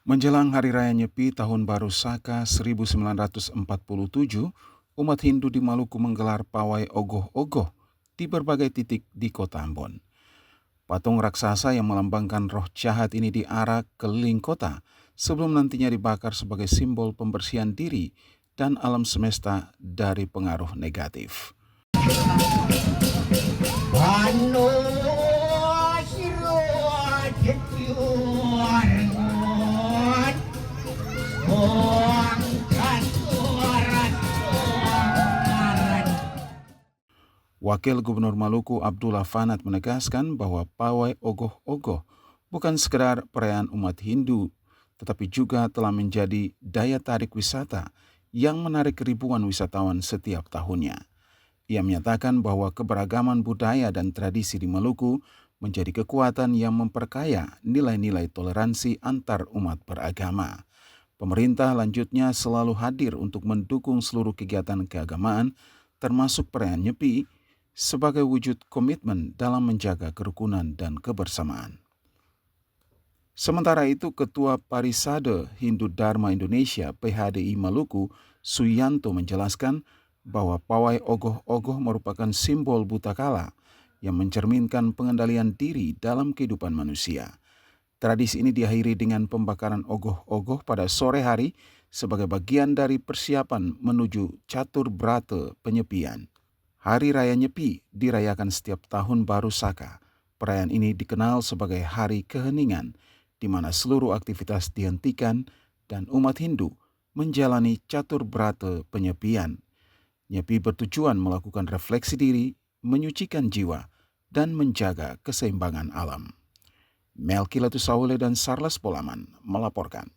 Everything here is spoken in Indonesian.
Menjelang Hari Raya Nyepi Tahun Baru Saka 1947, umat Hindu di Maluku menggelar pawai ogoh-ogoh di berbagai titik di kota Ambon. Patung raksasa yang melambangkan roh jahat ini diarak keliling kota sebelum nantinya dibakar sebagai simbol pembersihan diri dan alam semesta dari pengaruh negatif. Wakil Gubernur Maluku Abdullah Fanat menegaskan bahwa pawai ogoh-ogoh bukan sekedar perayaan umat Hindu, tetapi juga telah menjadi daya tarik wisata yang menarik ribuan wisatawan setiap tahunnya. Ia menyatakan bahwa keberagaman budaya dan tradisi di Maluku menjadi kekuatan yang memperkaya nilai-nilai toleransi antar umat beragama. Pemerintah lanjutnya selalu hadir untuk mendukung seluruh kegiatan keagamaan, termasuk perayaan Nyepi, sebagai wujud komitmen dalam menjaga kerukunan dan kebersamaan. Sementara itu, Ketua Parisade Hindu Dharma Indonesia (PHDI) Maluku, Suyanto menjelaskan bahwa pawai ogoh-ogoh merupakan simbol buta kala yang mencerminkan pengendalian diri dalam kehidupan manusia. Tradisi ini diakhiri dengan pembakaran ogoh-ogoh pada sore hari sebagai bagian dari persiapan menuju Catur Brata Penyepian. Hari Raya Nyepi dirayakan setiap tahun baru Saka. Perayaan ini dikenal sebagai hari keheningan, di mana seluruh aktivitas dihentikan dan umat Hindu menjalani Catur Brata Penyepian. Nyepi bertujuan melakukan refleksi diri, menyucikan jiwa, dan menjaga keseimbangan alam. Melki Latusawule dan Sarles Polaman melaporkan.